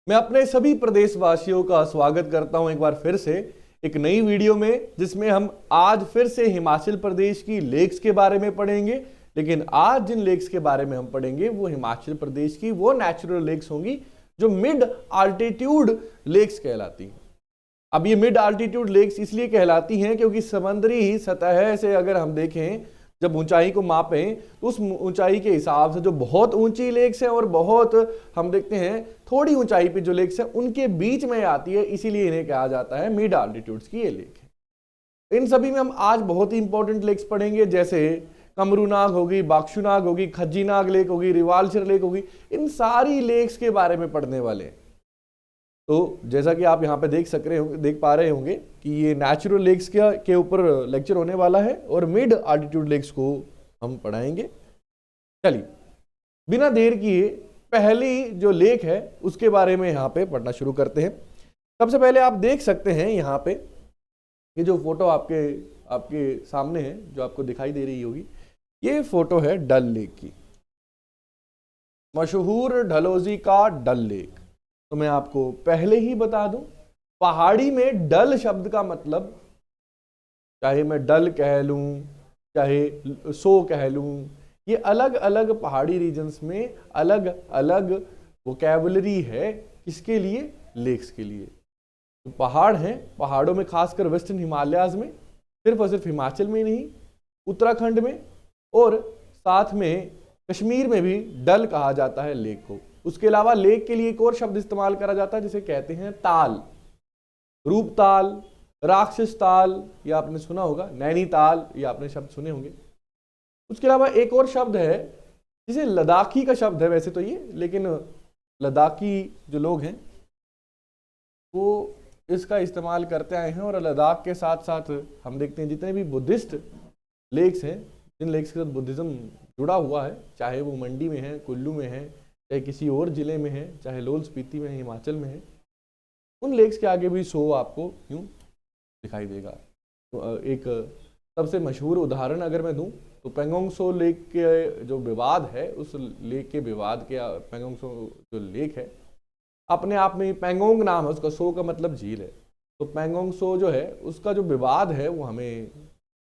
मैं अपने सभी प्रदेशवासियों का स्वागत करता हूं एक बार फिर से एक नई वीडियो में, जिसमें हम आज फिर से हिमाचल प्रदेश की लेक्स के बारे में पढ़ेंगे। लेकिन आज जिन लेक्स के बारे में हम पढ़ेंगे वो हिमाचल प्रदेश की वो नेचुरल लेक्स होंगी जो मिड आल्टीट्यूड लेक्स कहलाती हैं। अब ये मिड आल्टीट्यूड लेक्स इसलिए कहलाती हैं क्योंकि समुद्री सतह से अगर हम देखें, जब ऊंचाई को मापें तो उस ऊंचाई के हिसाब से जो बहुत ऊंची लेक्स है और बहुत हम देखते हैं थोड़ी ऊंचाई पे जो लेक्स है उनके बीच में आती है, इसीलिए इन्हें कहा जाता है मिड आल्टीट्यूड्स की ये लेक है। इन सभी में हम आज बहुत ही इंपॉर्टेंट लेक्स पढ़ेंगे, जैसे कमरूनाग होगी, बाक्शुनाग होगी, खज्जीनाग लेक होगी, रिवाल्चर लेक होगी। इन सारी लेक्स के बारे में पढ़ने वाले हैं। तो जैसा कि आप यहाँ पे देख पा रहे होंगे कि ये नेचुरल लेक्स के ऊपर लेक्चर होने वाला है और मिड आल्टीट्यूड लेक्स को हम पढ़ाएंगे। चलिए बिना देर किए पहली जो लेक है उसके बारे में यहाँ पे पढ़ना शुरू करते हैं। सबसे पहले आप देख सकते हैं यहाँ पे ये जो फोटो आपके सामने है, जो आपको दिखाई दे रही होगी, ये फोटो है डल लेक की, मशहूर डलहौजी का डल लेक। तो मैं आपको पहले ही बता दूं, पहाड़ी में डल शब्द का मतलब, चाहे मैं डल कह लूं चाहे सो कह लूं, ये अलग अलग पहाड़ी रीजन्स में अलग अलग वोकैबुलरी है। किसके लिए? लेक्स के लिए। तो पहाड़ हैं, पहाड़ों में खासकर वेस्टर्न हिमालयाज में, सिर्फ और सिर्फ हिमाचल में ही नहीं, उत्तराखंड में और साथ में कश्मीर में भी डल कहा जाता है लेक को। उसके अलावा लेक के लिए एक और शब्द इस्तेमाल करा जाता है जिसे कहते हैं ताल। रूपताल, राक्षस ताल, या आपने सुना होगा, नैनीताल, या आपने शब्द सुने होंगे। उसके अलावा एक और शब्द है जिसे लद्दाखी का शब्द है वैसे तो ये, लेकिन लद्दाखी जो लोग हैं वो इसका इस्तेमाल करते आए हैं। और लद्दाख के साथ साथ हम देखते हैं जितने भी बुद्धिस्ट लेक्स हैं, जिन लेक्स के साथ बुद्धिज़्म जुड़ा हुआ है, चाहे वो मंडी में है, कुल्लू में है, चाहे किसी और ज़िले में है, चाहे लाहौल स्पीति में है, हिमाचल में है, उन लेक्स के आगे भी सो आपको यूँ दिखाई देगा। तो एक सबसे मशहूर उदाहरण अगर मैं दूं तो पेंगोंग सो लेक के जो विवाद है, उस लेक के विवाद के पेंगोंग सो जो लेक है अपने आप में, पेंगोंग नाम है उसका, सो का मतलब झील है। तो पेंगोंग सो जो है उसका जो विवाद है वो हमें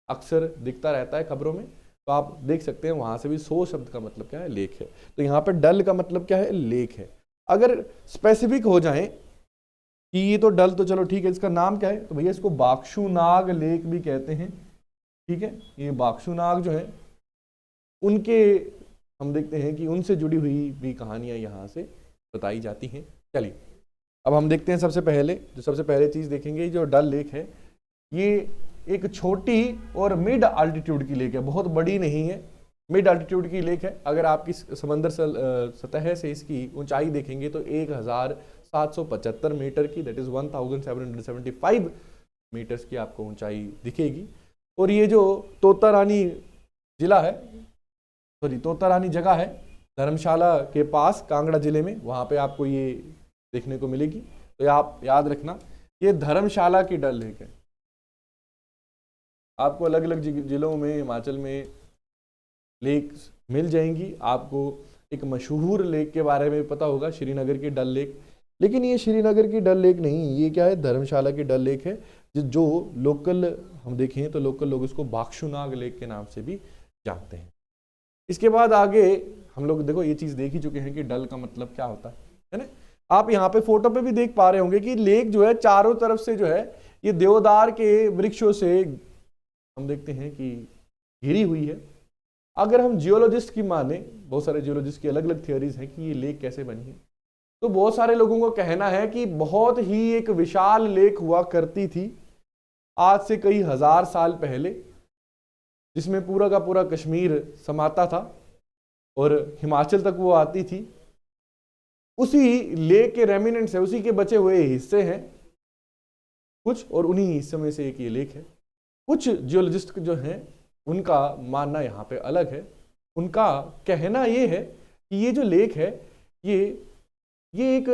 अक्सर दिखता रहता है खबरों में। तो आप देख सकते हैं वहाँ से भी सो शब्द का मतलब क्या है? लेक है। तो यहाँ पर डल का मतलब क्या है? लेक है। अगर स्पेसिफिक हो जाएं कि ये तो डल, तो चलो ठीक है, इसका नाम क्या है? तो भैया इसको बाक्शुनाग लेक भी कहते हैं। ठीक है, ये बाक्शुनाग जो है उनके हम देखते हैं कि उनसे जुड़ी हुई भी कहानियां यहाँ से बताई जाती हैं। चलिए अब हम देखते हैं सबसे पहले चीज़ देखेंगे, जो डल लेक है ये एक छोटी और मिड आल्टीट्यूड की लेक है, बहुत बड़ी नहीं है, मिड आल्टीट्यूड की लेक है। अगर आपकी समंदर सतह से इसकी ऊंचाई देखेंगे तो 1775 मीटर की, दैट इज 1775 मीटर्स की आपको ऊंचाई दिखेगी। और ये जो तोतारानी जिला है, तोतारानी जगह है धर्मशाला के पास, कांगड़ा जिले में, वहाँ पे आपको ये देखने को मिलेगी। तो आप याद रखना, ये धर्मशाला की डल लेक है। आपको अलग अलग जिलों में हिमाचल में लेक्स मिल जाएंगी। आपको एक मशहूर लेक के बारे में पता होगा, श्रीनगर की डल लेक, लेकिन ये श्रीनगर की डल लेक नहीं, ये क्या है? धर्मशाला की डल लेक है, जो लोकल हम देखें तो लोकल लोग इसको बाक्शुनाग लेक के नाम से भी जानते हैं। इसके बाद आगे हम लोग देखो ये चीज़ देख ही चुके हैं कि डल का मतलब क्या होता है ना। आप यहाँ पे फोटो पे भी देख पा रहे होंगे कि लेक जो है चारों तरफ से जो है ये देवदार के वृक्षों से हम देखते हैं कि घिरी हुई है। अगर हम जियोलॉजिस्ट की माने, बहुत सारे जियोलॉजिस्ट की अलग अलग थियोरीज हैं कि ये लेक कैसे बनी है, तो बहुत सारे लोगों को कहना है कि बहुत ही एक विशाल लेक हुआ करती थी आज से कई हजार साल पहले, जिसमें पूरा का पूरा कश्मीर समाता था और हिमाचल तक वो आती थी। उसी लेक के रेमिनेंट्स है, उसी के बचे हुए हिस्से हैं कुछ, और उन्हीं हिस्सों में से एक ये लेक है। कुछ जियोलॉजिस्ट जो हैं उनका मानना यहाँ पे अलग है। उनका कहना ये है कि ये जो लेक है ये एक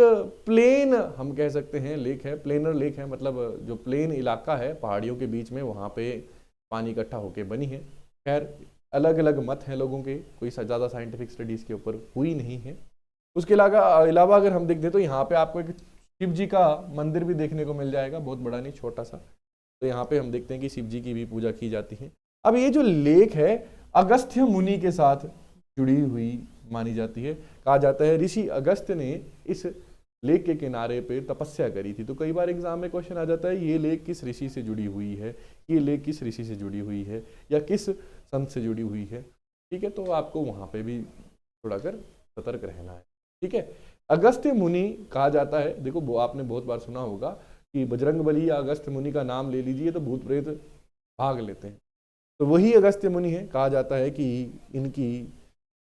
प्लेन हम कह सकते हैं लेक है, प्लेनर लेक है, मतलब जो प्लेन इलाका है पहाड़ियों के बीच में, वहाँ पे पानी इकट्ठा होके बनी है। खैर अलग अलग मत हैं लोगों के, कोई ज़्यादा साइंटिफिक स्टडीज़ के ऊपर हुई नहीं है। उसके अलावा अगर हम देख दें तो यहाँ पे आपको एक शिव जी का मंदिर भी देखने को मिल जाएगा, बहुत बड़ा नहीं, छोटा सा। तो यहाँ पे हम देखते हैं कि शिव जी की भी पूजा की जाती है। अब ये जो लेक है अगस्त्य मुनि के साथ जुड़ी हुई मानी जाती है। कहा जाता है ऋषि अगस्त्य ने इस लेक के किनारे पे तपस्या करी थी। तो कई बार एग्जाम में क्वेश्चन आ जाता है ये लेक किस ऋषि से जुड़ी हुई है, ये लेक किस ऋषि से जुड़ी हुई है या किस संत से जुड़ी हुई है। ठीक है, तो आपको वहां पे भी थोड़ा कर सतर्क रहना है। ठीक है, अगस्त्य मुनि कहा जाता है, देखो वो आपने बहुत बार सुना होगा कि बजरंगबली या अगस्त्य मुनि का नाम ले लीजिए तो भूत प्रेत भाग लेते हैं। तो वही अगस्त्य मुनि है। कहा जाता है कि इनकी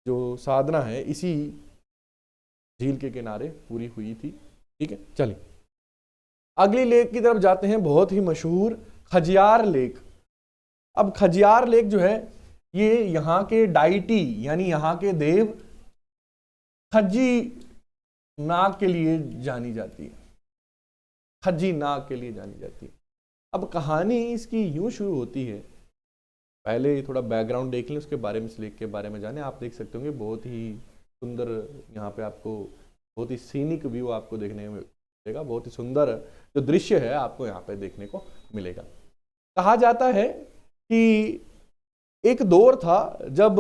जो साधना है इसी झील के किनारे पूरी हुई थी। ठीक है, चलिए अगली लेक की तरफ जाते हैं, बहुत ही मशहूर खजियार लेक। अब खजियार लेक जो है ये यहाँ के डाइटी यानी यहाँ के देव खज्जी नाग के लिए जानी जाती है, खज्जी नाग के लिए जानी जाती है। अब कहानी इसकी यूं शुरू होती है, पहले थोड़ा बैकग्राउंड देख लें, उसके बारे में इस लेक के बारे में जाने। आप देख सकते होंगे बहुत ही सुंदर यहाँ पे आपको बहुत ही सीनिक व्यू आपको देखने को मिलेगा, बहुत ही सुंदर जो दृश्य है आपको यहाँ पे देखने को मिलेगा। कहा जाता है कि एक दौर था जब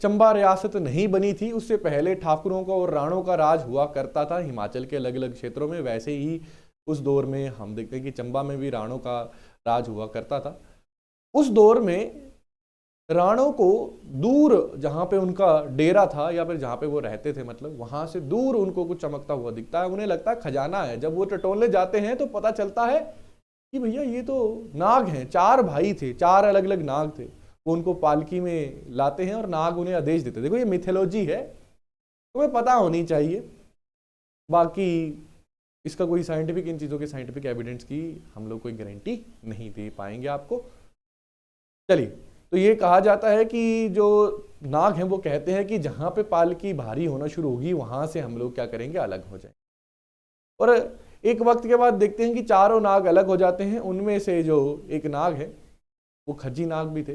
चंबा रियासत नहीं बनी थी, उससे पहले ठाकुरों का और राणों का राज हुआ करता था हिमाचल के अलग अलग क्षेत्रों में। वैसे ही उस दौर में हम देखते हैं कि चंबा में भी राणों का राज हुआ करता था। उस दौर में राणों को दूर जहाँ पे उनका डेरा था या फिर जहाँ पे वो रहते थे, मतलब वहां से दूर उनको कुछ चमकता हुआ दिखता है, उन्हें लगता है खजाना है। जब वो टटोलने जाते हैं तो पता चलता है कि भैया ये तो नाग हैं। 4 भाई थे, 4 अलग अलग नाग थे। वो उनको पालकी में लाते हैं और नाग उन्हें आदेश देते। देखो ये मिथोलॉजी है, तुम्हें पता होनी चाहिए। बाकी इसका कोई साइंटिफिक, इन चीज़ों के साइंटिफिक एविडेंस की हम लोग कोई गारंटी नहीं दे पाएंगे आपको। चलिए, तो ये कहा जाता है कि जो नाग हैं वो कहते हैं कि जहाँ पे पालकी भारी होना शुरू होगी वहाँ से हम लोग क्या करेंगे, अलग हो जाएंगे। और एक वक्त के बाद देखते हैं कि चारों नाग अलग हो जाते हैं। उनमें से जो एक नाग है वो खज्जी नाग भी थे,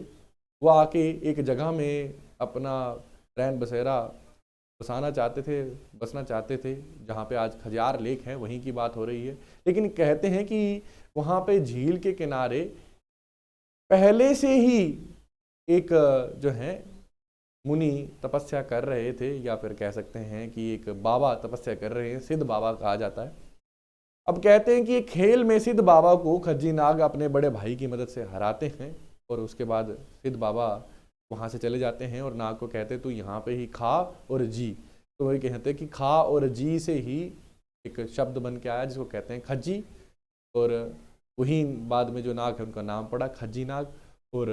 वो आके एक जगह में अपना रैन बसेरा बसाना चाहते थे, बसना चाहते थे, जहाँ पे आज खजियार लेक है, वहीं की बात हो रही है। लेकिन कहते हैं कि वहाँ पे झील के किनारे पहले से ही एक जो है मुनि तपस्या कर रहे थे, या फिर कह सकते हैं कि एक बाबा तपस्या कर रहे हैं, सिद्ध बाबा कहा जाता है। अब कहते हैं कि एक खेल में सिद्ध बाबा को खज्जी नाग अपने बड़े भाई की मदद से हराते हैं और उसके बाद सिद्ध बाबा वहाँ से चले जाते हैं और नाग को कहते हैं तू यहाँ पे ही खा और जी। तो वही कहते हैं कि खा और जी से ही एक शब्द बन के आया जिसको कहते हैं खज्जी, और वही बाद में जो नाग है उनका नाम पड़ा खज्जी नाग। और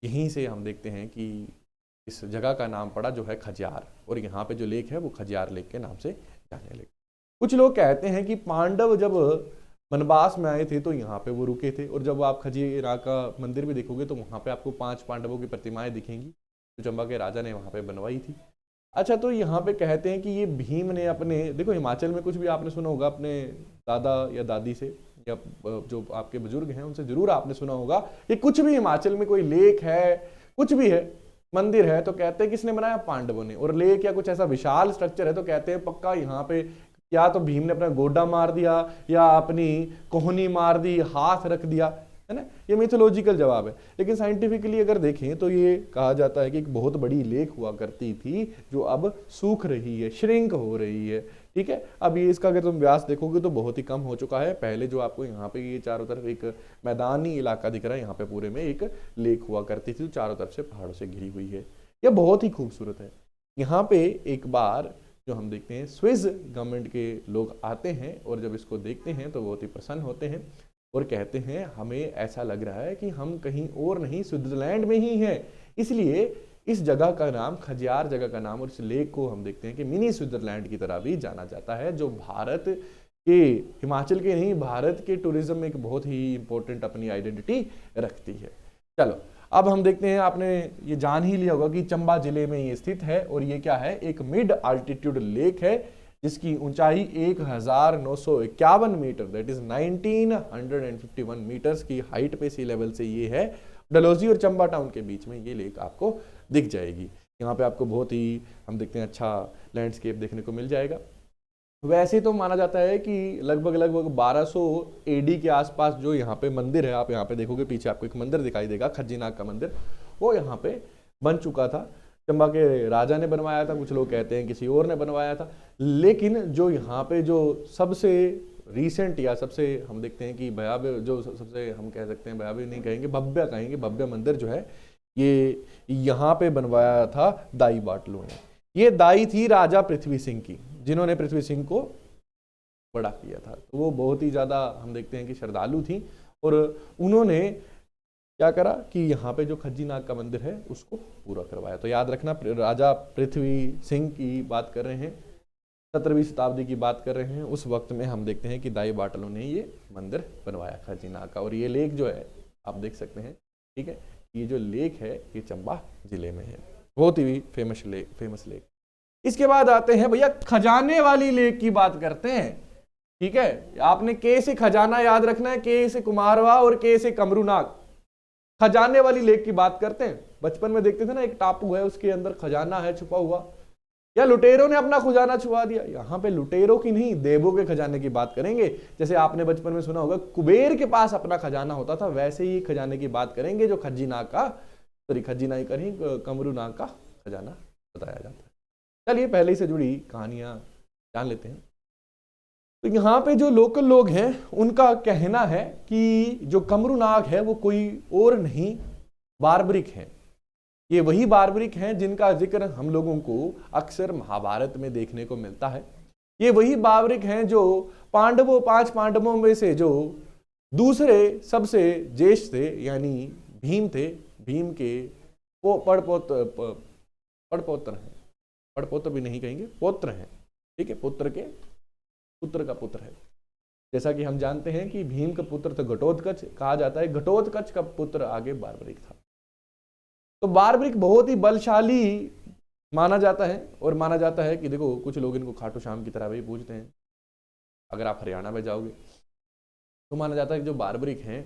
यहीं से हम देखते हैं कि इस जगह का नाम पड़ा जो है खजियार, और यहाँ पे जो लेक है वो खजियार लेक के नाम से जाने लगे। कुछ लोग कहते हैं कि पांडव जब वनवास में आए थे तो यहाँ पे वो रुके थे, और जब आप खजियार का मंदिर भी देखोगे तो वहाँ पे आपको 5 पांडवों की प्रतिमाएं दिखेंगी जो चंबा के राजा ने वहाँ पे बनवाई थी। अच्छा, तो यहाँ पे कहते हैं कि ये भीम ने अपने, देखो हिमाचल में कुछ भी आपने सुना होगा अपने दादा या दादी से या जो आपके बुजुर्ग हैं उनसे जरूर आपने सुना होगा कि कुछ भी हिमाचल में कोई लेक है, कुछ भी है, मंदिर है, तो कहते हैं किसने बनाया, पांडवों ने। और लेक या कुछ ऐसा विशाल स्ट्रक्चर है तो कहते हैं पक्का यहाँ पे या तो भीम ने अपना गोडा मार दिया या अपनी कोहनी मार दी, हाथ रख दिया, है ना। ये मिथोलॉजिकल जवाब है। लेकिन साइंटिफिकली अगर देखें तो ये कहा जाता है कि एक बहुत बड़ी लेक हुआ करती थी जो अब सूख रही है, श्रिंक हो रही है। ठीक है, अब ये इसका अगर तुम व्यास देखोगे तो बहुत ही कम हो चुका है। पहले जो आपको यहाँ पे ये चारों तरफ एक मैदानी इलाका दिख रहा है, यहाँ पे पूरे में एक लेक हुआ करती थी, चारों तरफ से पहाड़ों से घिरी हुई है। यह बहुत ही खूबसूरत है। यहाँ पे एक बार जो हम देखते हैं स्विस गवर्नमेंट के लोग आते हैं और जब इसको देखते हैं तो बहुत ही प्रसन्न होते हैं और कहते हैं हमें ऐसा लग रहा है कि हम कहीं और नहीं, स्विट्जरलैंड में ही हैं। इसलिए इस जगह का नाम, खजियार जगह का नाम, और इस लेक को हम देखते हैं कि मिनी स्विट्जरलैंड की तरह भी जाना जाता है, जो भारत के, हिमाचल के नहीं, भारत के टूरिज्म में एक बहुत ही इंपॉर्टेंट अपनी आइडेंटिटी रखती है। चलो अब हम देखते हैं, आपने ये जान ही लिया होगा कि चंबा जिले में ये स्थित है और ये क्या है, एक मिड अल्टीट्यूड लेक है जिसकी ऊंचाई 1951 मीटर, दैट इज 1951 मीटर्स की हाइट पे सी लेवल से ये है। डलहौजी और चंबा टाउन के बीच में ये लेक आपको दिख जाएगी। यहाँ पे आपको बहुत ही हम देखते हैं अच्छा लैंडस्केप देखने को मिल जाएगा। वैसे तो माना जाता है कि लगभग 1200 एडी के आसपास जो यहाँ पे मंदिर है, आप यहाँ पे देखोगे पीछे आपको एक मंदिर दिखाई देगा, खज्जीनाग का मंदिर, वो यहाँ पे बन चुका था। चंबा के राजा ने बनवाया था, कुछ लोग कहते हैं किसी और ने बनवाया था, लेकिन जो यहाँ पे जो सबसे रिसेंट या सबसे हम देखते हैं कि भयावह, जो सबसे हम कह सकते हैं भयावह नहीं कहेंगे, भव्य कहेंगे, भव्य मंदिर जो है ये यहाँ पे बनवाया था दाई बाटलों ने। ये दाई थी राजा पृथ्वी सिंह की, जिन्होंने पृथ्वी सिंह को बड़ा किया था। तो वो बहुत ही ज्यादा हम देखते हैं कि श्रद्धालु थी, और उन्होंने क्या करा कि यहाँ पे जो खज्जीनाग का मंदिर है उसको पूरा करवाया। तो याद रखना, राजा पृथ्वी सिंह की बात कर रहे हैं, 17वीं शताब्दी की बात कर रहे हैं। उस वक्त में हम देखते हैं कि दाई बाटलों ने ये मंदिर बनवाया खज्जीनाग का। और ये लेक जो है आप देख सकते हैं, ठीक है, ये जो लेक है ये चंबा जिले में है, बहुत ही फेमस लेक। इसके बाद आते हैं भैया खजाने वाली लेक की बात करते हैं, ठीक है। आपने के से खजाना याद रखना है, के से कुमारवा और के से कमरूनाग। खजाने वाली लेक की बात करते हैं, बचपन में देखते थे ना, एक टापू है उसके अंदर खजाना है छुपा हुआ, या लुटेरों ने अपना खजाना छुपा दिया। यहाँ पे लुटेरों की नहीं, देवों के खजाने की बात करेंगे। जैसे आपने बचपन में सुना होगा कुबेर के पास अपना खजाना होता था, वैसे ही खजाने की बात करेंगे जो खज्जीनाग का, सॉरी खज्जीनाग कहीं कमरूनाग का खजाना बताया जाता है। चलिए पहले से जुड़ी कहानियां जान लेते हैं। तो यहाँ पे जो लोकल लोग हैं उनका कहना है कि जो कमरूनाग है वो कोई और नहीं, बार्बरिक है। ये वही बार्बरिक हैं जिनका जिक्र हम लोगों को अक्सर महाभारत में देखने को मिलता है। ये वही बार्बरिक हैं जो पांच पांडवों में से जो दूसरे सबसे ज्येष्ठ थे, यानी भीम थे, भीम के पड़पोत्र हैं, पड़पोत्र भी नहीं कहेंगे, पुत्र हैं, ठीक है, पुत्र का पुत्र है। जैसा कि हम जानते हैं कि भीम का पुत्र तो घटोत्कच कहा जाता है, घटोत्कच का पुत्र आगे बार्बरिक था। तो बार्बरिक बहुत ही बलशाली माना जाता है, और माना जाता है कि देखो कुछ लोग इनको खाटू श्याम की तरह भी पूजते हैं। अगर आप हरियाणा में जाओगे तो माना जाता है कि जो बार्बरिक हैं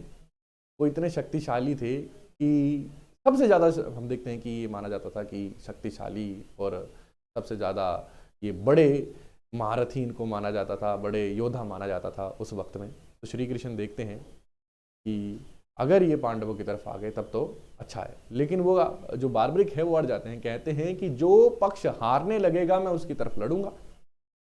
वो इतने शक्तिशाली थे कि सबसे ज़्यादा हम देखते हैं कि ये माना जाता था कि शक्तिशाली और सबसे ज़्यादा ये बड़े महारथी इनको माना जाता था, बड़े योद्धा माना जाता था उस वक्त में। तो श्री कृष्ण देखते हैं कि अगर ये पांडवों की तरफ आ गए तब तो अच्छा है, लेकिन वो जो बार्बरिक है वो अड़ जाते हैं, कहते हैं कि जो पक्ष हारने लगेगा मैं उसकी तरफ लड़ूंगा।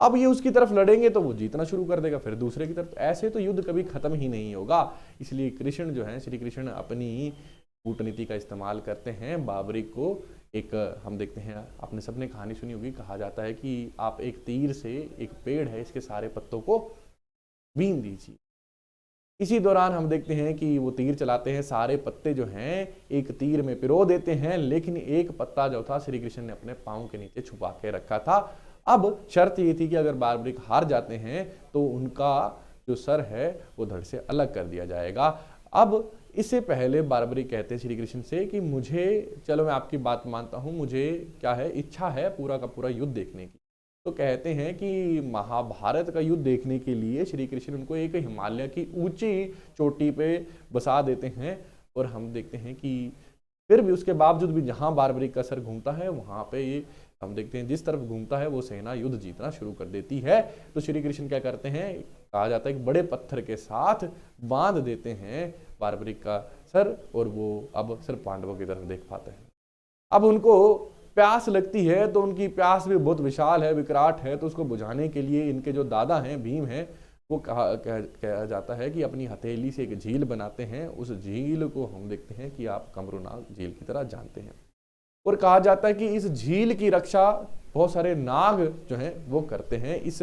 अब ये उसकी तरफ लड़ेंगे तो वो जीतना शुरू कर देगा, फिर दूसरे की तरफ, ऐसे तो युद्ध कभी खत्म ही नहीं होगा। इसलिए कृष्ण जो है, श्री कृष्ण अपनी कूटनीति का इस्तेमाल करते हैं, बार्बरिक को एक, हम देखते हैं, आपने सबने कहानी सुनी होगी, कहा जाता है कि आप एक तीर से, एक पेड़ है इसके सारे पत्तों को बीन दीजिए। इसी दौरान हम देखते हैं कि वो तीर चलाते हैं, सारे पत्ते जो हैं एक तीर में पिरो देते हैं, लेकिन एक पत्ता जो था श्री कृष्ण ने अपने पांव के नीचे छुपा के रखा था। अब शर्त ये थी कि अगर बार्बरिक हार जाते हैं तो उनका जो सर है वो धड़ से अलग कर दिया जाएगा। अब इससे पहले बार्बरिक कहते हैं श्री कृष्ण से कि मुझे, चलो मैं आपकी बात मानता हूँ, मुझे क्या है, इच्छा है पूरा का पूरा युद्ध देखने की। तो कहते हैं कि महाभारत का युद्ध देखने के लिए श्री कृष्ण उनको एक हिमालय की ऊंची चोटी पे बसा देते हैं, और हम देखते हैं कि फिर भी उसके बावजूद भी जहां बार्बरिक का सर घूमता है वहां पे ये हम देखते हैं जिस तरफ घूमता है वो सेना युद्ध जीतना शुरू कर देती है। तो श्री कृष्ण क्या करते हैं, कहा जाता है कि बड़े पत्थर के साथ बांध देते हैं बार्बरिक का सर, और वो अब सिर्फ पांडवों की तरफ देख पाते हैं। अब उनको प्यास लगती है, तो उनकी प्यास भी बहुत विशाल है, विकराट है, तो उसको बुझाने के लिए इनके जो दादा हैं भीम हैं, वो कहा जाता है कि अपनी हथेली से एक झील बनाते हैं। उस झील को हम देखते हैं कि आप कमरूनाग झील की तरह जानते हैं, और कहा जाता है कि इस झील की रक्षा बहुत सारे नाग जो हैं वो करते हैं। इस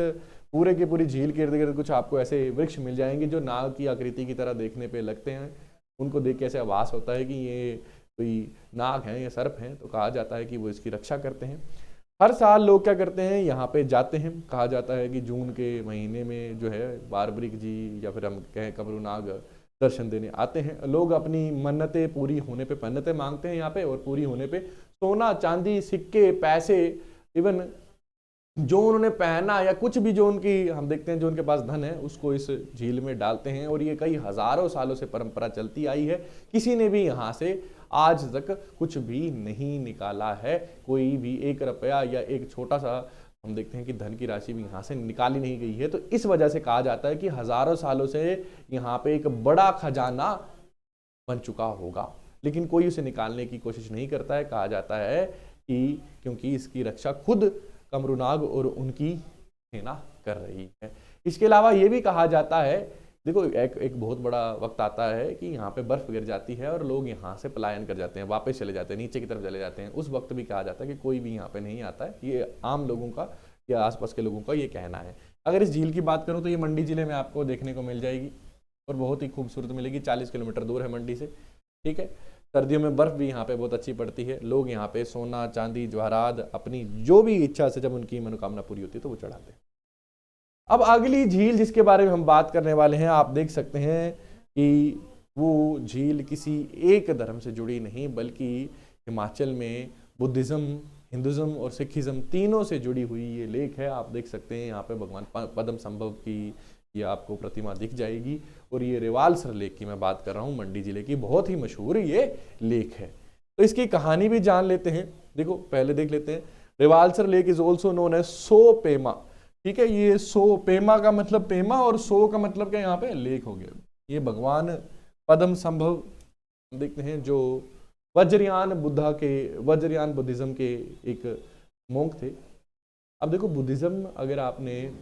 पूरे की पूरी झील के इर्द गिर्द कुछ आपको ऐसे वृक्ष मिल जाएंगे जो नाग की आकृति की तरह देखने पे लगते हैं, उनको देख के ऐसे आभास होता है कि ये कोई नाग हैं या सर्प हैं। तो कहा जाता है कि वो इसकी रक्षा करते हैं। हर साल लोग क्या करते हैं, यहाँ पे जाते हैं, कहा जाता है कि जून के महीने में जो है बार्बरिक जी या फिर हम कहें कमरूनाग दर्शन देने आते हैं। लोग अपनी मन्नतें पूरी होने पे मन्नतें मांगते हैं यहाँ पे, और पूरी होने पे सोना चांदी सिक्के पैसे इवन जो उन्होंने पहना या कुछ भी जो उनकी, हम देखते हैं जो उनके पास धन है, उसको इस झील में डालते हैं। और ये कई हजारों सालों से परंपरा चलती आई है। किसी ने भी यहाँ से आज तक कुछ भी नहीं निकाला है। कोई भी 1 रुपया या एक छोटा सा, हम देखते हैं कि धन की राशि भी यहाँ से निकाली नहीं गई है। तो इस वजह से कहा जाता है कि हजारों सालों से यहाँ पे एक बड़ा खजाना बन चुका होगा, लेकिन कोई उसे निकालने की कोशिश नहीं करता है। कहा जाता है कि क्योंकि इसकी रक्षा खुद कमरूनाग और उनकी सेना कर रही है। इसके अलावा ये भी कहा जाता है, देखो एक बहुत बड़ा वक्त आता है कि यहाँ पे बर्फ गिर जाती है और लोग यहाँ से पलायन कर जाते हैं, वापस चले जाते हैं, नीचे की तरफ चले जाते हैं। उस वक्त भी कहा जाता है कि कोई भी यहाँ पे नहीं आता है। ये आम लोगों का या आसपास के लोगों का ये कहना है। अगर इस झील की बात करूँ तो ये मंडी जिले में आपको देखने को मिल जाएगी और बहुत ही खूबसूरत मिलेगी। 40 किलोमीटर दूर है मंडी से, ठीक है। सर्दियों में बर्फ भी यहाँ पे बहुत अच्छी पड़ती है। लोग यहाँ पे सोना चांदी जवाहरात अपनी जो भी इच्छा से, जब उनकी मनोकामना पूरी होती है तो वो चढ़ाते हैं। अब अगली झील जिसके बारे में हम बात करने वाले हैं, आप देख सकते हैं कि वो झील किसी एक धर्म से जुड़ी नहीं, बल्कि हिमाचल में बुद्धिज्म, हिंदुज्म और सिखिज्म तीनों से जुड़ी हुई ये लेक है। आप देख सकते हैं यहाँ पे भगवान पद्म संभव की ये आपको प्रतिमा दिख जाएगी। और ये रिवाल्सर लेक की मैं बात कर रहा हूँ, मंडी जिले की बहुत ही मशहूर ये लेक है। तो इसकी कहानी भी जान लेते हैं। देखो पहले देख लेते हैं, Rewalsar lake is also known as Tso Pema, ठीक है। ये सो पेमा का मतलब पेमा और सो का मतलब क्या, यहाँ पे लेक हो गया। ये भगवान पद्म संभव देखते हैं जो वज्रयान बुद्धिज्म के एक मोंक थे। अब देखो बुद्धिज्म, अगर आपने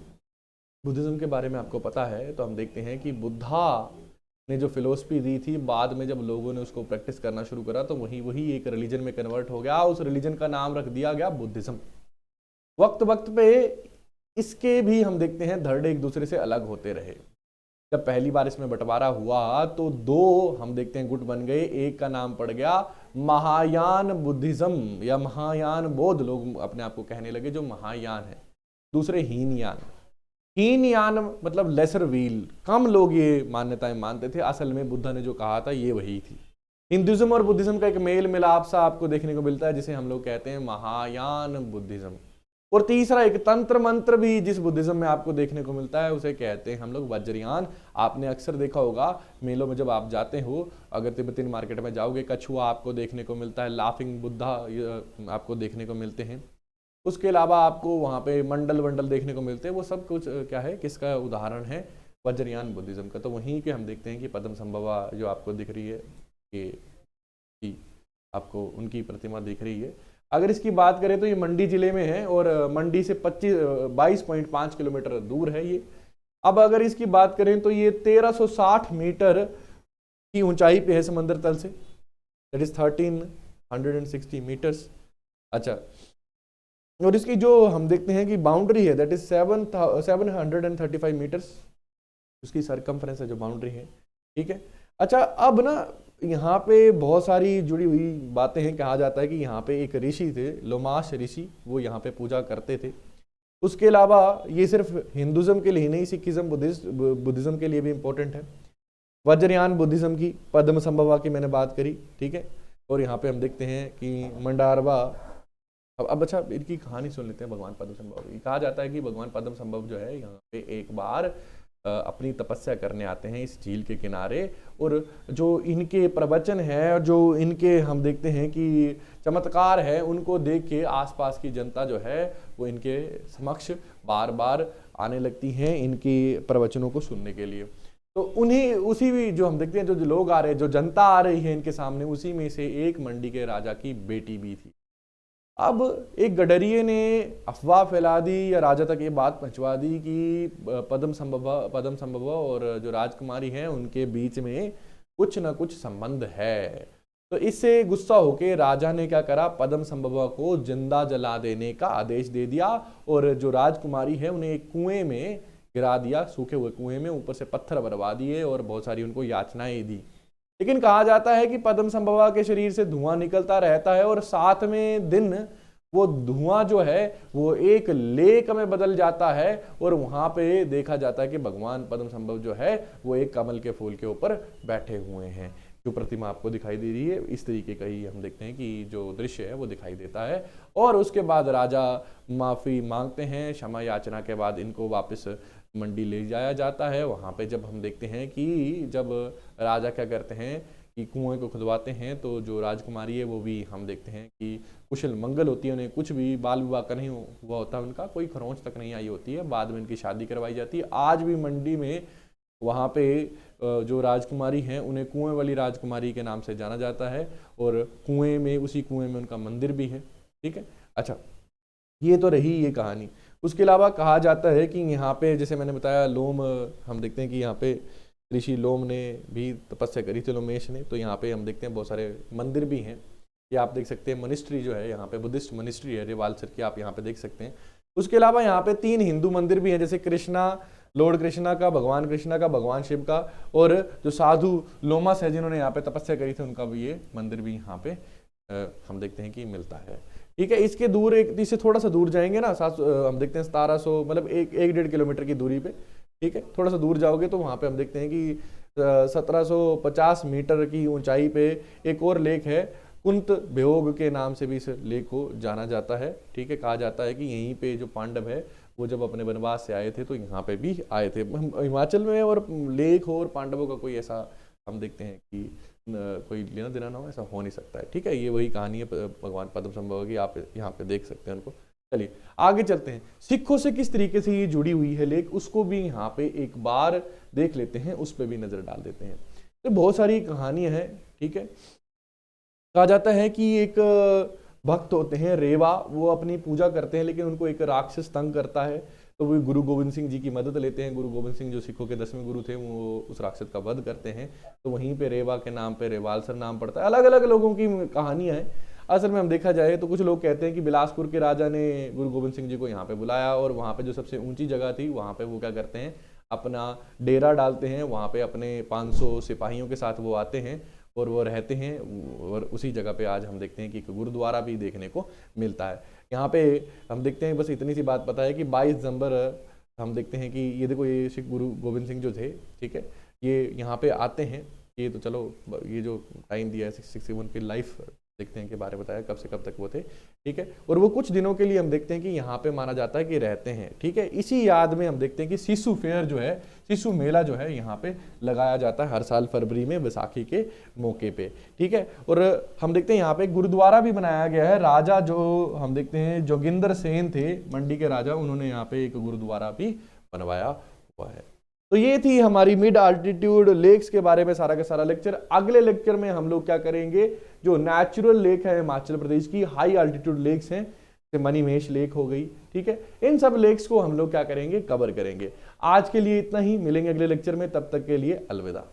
बुद्धिज्म के बारे में आपको पता है तो हम देखते हैं कि बुद्धा ने जो फिलोसफी दी थी, बाद में जब लोगों ने उसको प्रैक्टिस करना शुरू करा तो वही एक रिलीजन में कन्वर्ट हो गया। उस रिलीजन का नाम रख दिया गया बुद्धिज्म। वक्त वक्त पे इसके भी हम देखते हैं धड़े एक दूसरे से अलग होते रहे। जब पहली बार इसमें बंटवारा हुआ तो 2 हम देखते हैं गुट बन गए। एक का नाम पड़ गया महायान बुद्धिज्म या महायान बौद्ध, लोग अपने आप को कहने लगे जो महायान है। दूसरे हीनयान। हीनयान मतलब लेसर व्हील, कम लोग ये मान्यताएं मानते थे। असल में बुद्धा ने जो कहा था ये वही थी। हिंदुज्म और बुद्धिज्म का एक मेल मिलाप सा आपको देखने को मिलता है, जिसे हम लोग कहते हैं महायान बुद्धिज्म। और तीसरा एक तंत्र मंत्र भी जिस बुद्धिज्म में आपको देखने को मिलता है, उसे कहते हैं हम लोग वज्रयान। आपने अक्सर देखा होगा मेलों में जब आप जाते हो, अगर तिब्बती मार्केट में जाओगे, कछुआ आपको देखने को मिलता है, लाफिंग बुद्धा आपको देखने को मिलते हैं। उसके अलावा आपको वहाँ पे मंडल वंडल देखने को मिलते हैं। वो सब कुछ क्या है, किसका उदाहरण है, वज्रयान बुद्धिज्म का। तो वहीं पे हम देखते हैं कि पद्म संभवा जो आपको दिख रही है, ये आपको उनकी प्रतिमा दिख रही है। अगर इसकी बात करें तो ये मंडी जिले में है और मंडी से 22.5 किलोमीटर दूर है ये। अब अगर इसकी बात करें तो ये 1360 मीटर की ऊंचाई पे है समंदर तल से, दैट इज 1360 मीटर्स। अच्छा, और इसकी जो हम देखते हैं कि बाउंड्री है दैट इज 735 मीटर्स, उसकी सरकमफ्रेंस है जो बाउंड्री है, ठीक है। अच्छा, अब ना यहाँ पे बहुत सारी जुड़ी हुई बातें हैं। कहा जाता है कि यहाँ पे एक ऋषि थे, लोमाश ऋषि, वो यहाँ पे पूजा करते थे। उसके अलावा ये सिर्फ हिंदुज्म के लिए ही नहीं, सिखिज्म बुद्धिज्म के लिए भी इंपॉर्टेंट है। वज्रयान बुद्धिज्म की, पद्म संभवा की मैंने बात करी, ठीक है। और यहाँ पे हम देखते हैं कि मंडारवा। अब अच्छा, इनकी कहानी सुन लेते हैं भगवान पद्म संभव की। कहा जाता है कि भगवान पद्म संभव जो है यहाँ पे एक बार अपनी तपस्या करने आते हैं इस झील के किनारे। और जो इनके प्रवचन है और जो इनके हम देखते हैं कि चमत्कार है, उनको देख के आसपास की जनता जो है वो इनके समक्ष बार बार आने लगती हैं इनकी प्रवचनों को सुनने के लिए। तो उन्हीं उसी भी जो हम देखते हैं जो लोग आ रहे हैं, जो जनता आ रही है इनके सामने, उसी में से एक मंडी के राजा की बेटी भी थी। अब एक गडरिये ने अफवाह फैला दी या राजा तक ये बात पहुंचवा दी कि पद्म संभव और जो राजकुमारी हैं उनके बीच में कुछ ना कुछ संबंध है। तो इससे गुस्सा होकर राजा ने क्या करा, पद्म संभव को जिंदा जला देने का आदेश दे दिया और जो राजकुमारी है उन्हें एक कुएं में गिरा दिया, सूखे हुए कुएं में, ऊपर से पत्थर बरवा दिए और बहुत सारी उनको याचनाएं दी। लेकिन कहा जाता है कि पद्म संभवा के शरीर से धुआं निकलता रहता है और 7वें दिन वो धुआं जो है वो एक लेक में बदल जाता है और वहां पे देखा जाता है कि भगवान पद्म संभव जो है वो एक कमल के फूल के ऊपर बैठे हुए हैं। जो प्रतिमा आपको दिखाई दे रही है, इस तरीके का ही हम देखते हैं कि जो दृश्य है वो दिखाई देता है। और उसके बाद राजा माफ़ी मांगते हैं, क्षमा याचना के बाद इनको वापस मंडी ले जाया जाता है। वहाँ पे जब हम देखते हैं कि जब राजा क्या करते हैं कि कुएं को खुदवाते हैं, तो जो राजकुमारी है वो भी हम देखते हैं कि कुशल मंगल होती है, उन्हें कुछ भी बाल विवाह का नहीं हुआ होता, उनका कोई खरोंच तक नहीं आई होती है। बाद में इनकी शादी करवाई जाती है। आज भी मंडी में वहाँ पे जो राजकुमारी हैं उन्हें कुएं वाली राजकुमारी के नाम से जाना जाता है, और कुएं में, उसी कुएं में उनका मंदिर भी है। ठीक है, अच्छा, ये तो रही ये कहानी। उसके अलावा कहा जाता है कि यहाँ पे, जैसे मैंने बताया, लोम, हम देखते हैं कि यहाँ पे ऋषि लोम ने भी तपस्या करी थी, लोमेश ने। तो यहाँ पे हम देखते हैं बहुत सारे मंदिर भी हैं। ये आप देख सकते हैं मॉनेस्ट्री जो है यहाँ पे, बुद्धिस्ट मॉनेस्ट्री है रिवालसर की, आप यहाँ पे देख सकते हैं। उसके अलावा यहाँ पे 3 हिंदू मंदिर भी हैं, जैसे कृष्णा, लॉर्ड कृष्णा का, भगवान कृष्णा का, भगवान शिव का, और जो साधु लोमस है जिन्होंने यहाँ पे तपस्या करी थी, उनका भी ये मंदिर भी यहाँ पे हम देखते हैं कि मिलता है। ठीक है, इसके दूर इससे थोड़ा सा दूर जाएंगे ना, हम देखते हैं 1700, मतलब 1-1.5 किलोमीटर की दूरी पे। ठीक है, थोड़ा सा दूर जाओगे तो वहाँ पे हम देखते हैं कि 1750 मीटर की ऊंचाई पे एक और लेक है, कुंत भयोग के नाम से भी इस लेक को जाना जाता है। ठीक है, कहा जाता है कि यहीं पे जो पांडव है वो जब अपने वनवास से आए थे तो यहाँ पे भी आए थे। हिमाचल में और लेक हो और पांडवों का कोई ऐसा हम देखते हैं कि कोई लेना देना ना हो, ऐसा हो नहीं सकता है। ठीक है, ये वही कहानी है भगवान पद्म संभव की, आप यहाँ पे देख सकते हैं उनको। चलिए आगे चलते हैं, सिखों से किस तरीके से ये जुड़ी हुई है लेक, उसको भी यहाँ पे एक बार देख लेते हैं, उस पर भी नजर डाल देते हैं। तो बहुत सारी कहानियां हैं। ठीक है, कहा जाता है कि एक भक्त होते हैं रेवा, वो अपनी पूजा करते हैं, लेकिन उनको एक राक्षस तंग करता है, तो वो गुरु गोविंद सिंह जी की मदद लेते हैं। गुरु गोविंद सिंह जो सिखों के 10वें गुरु थे, वो उस राक्षस का वध करते हैं। तो वहीं पे रेवा के नाम पे रेवालसर नाम पड़ता है। अलग अलग लोगों की कहानियां हैं। असल में हम देखा जाए तो कुछ लोग कहते हैं कि बिलासपुर के राजा ने गुरु गोविंद सिंह जी को यहाँ पे बुलाया, और वहाँ पे जो सबसे ऊंची जगह थी वहाँ पे वो क्या करते हैं, अपना डेरा डालते हैं। वहाँ पे अपने 500 सिपाहियों के साथ वो आते हैं और वो रहते हैं, और उसी जगह पे आज हम देखते हैं कि एक गुरुद्वारा भी देखने को मिलता है। यहाँ पे हम देखते हैं, बस इतनी सी बात पता है कि 22 दिसंबर हम देखते हैं कि ये देखो, ये सिख गुरु गोविंद सिंह जो थे, ठीक है, ये यहाँ पे आते हैं। ये तो चलो, ये जो टाइम दिया है 661 की लाइफ देखते हैं के बारे में बताया, कब से कब तक वो थे। ठीक है, और वो कुछ दिनों के लिए हम देखते हैं कि यहाँ पे माना जाता है कि रहते हैं। ठीक है, इसी याद में हम देखते हैं कि शिशु फेयर जो है, शिशु मेला जो है यहाँ पे लगाया जाता है हर साल फरवरी में, बैसाखी के मौके पे। ठीक है, और हम देखते हैं यहाँ पे गुरुद्वारा भी बनाया गया है। राजा जो हम देखते हैं जोगिंदर सेन थे, मंडी के राजा, उन्होंने यहाँ पे एक गुरुद्वारा भी बनवाया हुआ है। तो ये थी हमारी मिड आल्टीट्यूड लेक्स के बारे में सारा का सारा लेक्चर। अगले लेक्चर में हम लोग क्या करेंगे, जो नेचुरल लेक है हिमाचल प्रदेश की, हाई आल्टीट्यूड लेक्स हैं, जैसे मणिमहेश लेक हो गई। ठीक है, इन सब लेक्स को हम लोग क्या करेंगे, कवर करेंगे। आज के लिए इतना ही, मिलेंगे अगले लेक्चर में, तब तक के लिए अलविदा।